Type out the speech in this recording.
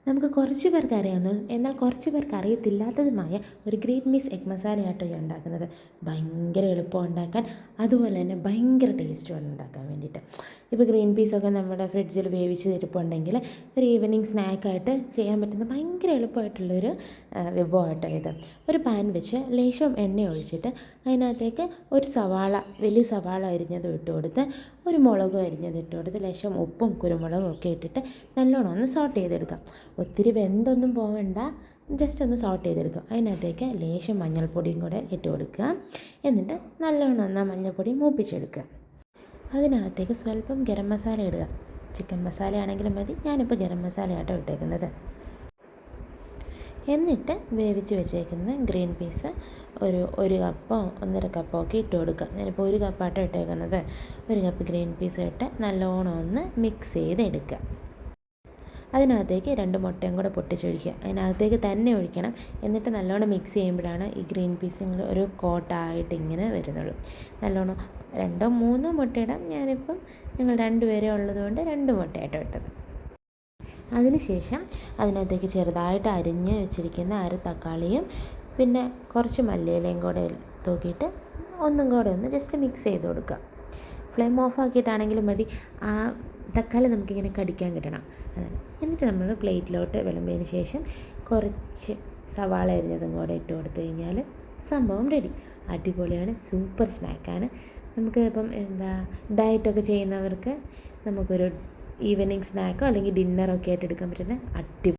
നമുക്ക് കുറച്ച് പേർക്ക് അറിയാവുന്നതും എന്നാൽ കുറച്ച് പേർക്ക് അറിയത്തില്ലാത്തതുമായ ഒരു ഗ്രേറ്റ് മീൽസ് എഗ് മസാലയാട്ടോ ഞാൻ ഉണ്ടാക്കുന്നത്. ഭയങ്കര എളുപ്പം ഉണ്ടാക്കാൻ, അതുപോലെ തന്നെ ഭയങ്കര ടേസ്റ്റുമാണ് ഉണ്ടാക്കാൻ വേണ്ടിയിട്ട്. ഇപ്പോൾ ഗ്രീൻ പീസൊക്കെ നമ്മുടെ ഫ്രിഡ്ജിൽ വേവിച്ച് ഇരിപ്പുണ്ടെങ്കിൽ ഒരു ഈവനിങ് സ്നാക്കായിട്ട് ചെയ്യാൻ പറ്റുന്ന ഭയങ്കര എളുപ്പമായിട്ടുള്ളൊരു വിഭവമായിട്ടോ ഇത്. ഒരു പാൻ വെച്ച് ലേശം എണ്ണ ഒഴിച്ചിട്ട് അതിനകത്തേക്ക് ഒരു സവാള, വലിയ സവാള അരിഞ്ഞത് ഇട്ട് കൊടുത്ത്, ഒരു മുളകും അരിഞ്ഞത് ഇട്ട് കൊടുത്ത്, ലേശം ഉപ്പും കുരുമുളകും ഒക്കെ ഇട്ടിട്ട് നല്ലോണം ഒന്ന് സോട്ട് ചെയ്തെടുക്കാം. ഒത്തിരി വെന്തൊന്നും പോവണ്ട, ജസ്റ്റ് ഒന്ന് സോട്ട് ചെയ്തെടുക്കുക. അതിനകത്തേക്ക് ലേശം മഞ്ഞൾപ്പൊടിയും കൂടെ ഇട്ട് കൊടുക്കുക. എന്നിട്ട് നല്ലോണം ഒന്ന് മഞ്ഞൾപ്പൊടി മൂപ്പിച്ചെടുക്കുക. അതിനകത്തേക്ക് സ്വല്പം ഗരം മസാല ഇടുക. ചിക്കൻ മസാല ആണെങ്കിലും മതി, ഞാനിപ്പോൾ ഗരം മസാല ആട്ടോ ഇട്ടേക്കുന്നത്. എന്നിട്ട് വേവിച്ച് വെച്ചേക്കുന്ന ഗ്രീൻ പീസ് ഒരു കപ്പോ 1.5 കപ്പോ ഒക്കെ ഇട്ട് കൊടുക്കുക. ഞാനിപ്പോൾ 1 കപ്പാട്ടോ ഇട്ടേക്കുന്നത്. 1 കപ്പ് ഗ്രീൻ പീസ് ഇട്ട് നല്ലോണം ഒന്ന് മിക്സ് ചെയ്തെടുക്കുക. അതിനകത്തേക്ക് 2 മുട്ടയും കൂടെ പൊട്ടിച്ചൊഴിക്കുക. അതിനകത്തേക്ക് തന്നെ ഒഴിക്കണം. എന്നിട്ട് നല്ലോണം മിക്സ് ചെയ്യുമ്പോഴാണ് ഈ ഗ്രീൻ പീസ് ഒരു കോട്ടായിട്ട് ഇങ്ങനെ വരുന്നുള്ളൂ. നല്ലോണം 2 3 മുട്ടയിടാം. ഞങ്ങൾ 2 പേരേ ഉള്ളതുകൊണ്ട് 2 മുട്ടയായിട്ടോ ഇട്ടത്. അതിനുശേഷം അതിനകത്തേക്ക് ചെറുതായിട്ട് അരിഞ്ഞ് വെച്ചിരിക്കുന്ന 1/2 തക്കാളിയും പിന്നെ കുറച്ച് മല്ലിയിലയും കൂടെ തൂക്കിയിട്ട് ഒന്നും കൂടെ ഒന്ന് ജസ്റ്റ് മിക്സ് ചെയ്ത് കൊടുക്കുക. ഫ്ലെയിം ഓഫ് ആക്കിയിട്ടാണെങ്കിലും മതി. ആ തക്കാളി നമുക്കിങ്ങനെ കടിക്കാൻ കിട്ടണം. അതാണ്. എന്നിട്ട് നമ്മൾ പ്ലേറ്റിലോട്ട് വിളമ്പിയതിന് ശേഷം കുറച്ച് സവാള അരിഞ്ഞതും കൂടെ ഇട്ട് കൊടുത്തു കഴിഞ്ഞാൽ സംഭവം റെഡി. അടിപൊളിയാണ്, സൂപ്പർ സ്നാക്കാണ്. നമുക്ക് ഇപ്പം ഡയറ്റൊക്കെ ചെയ്യുന്നവർക്ക് നമുക്കൊരു ഈവനിങ് സ്നാക്കോ അല്ലെങ്കിൽ ഡിന്നറൊക്കെ ആയിട്ട് എടുക്കാൻ പറ്റുന്ന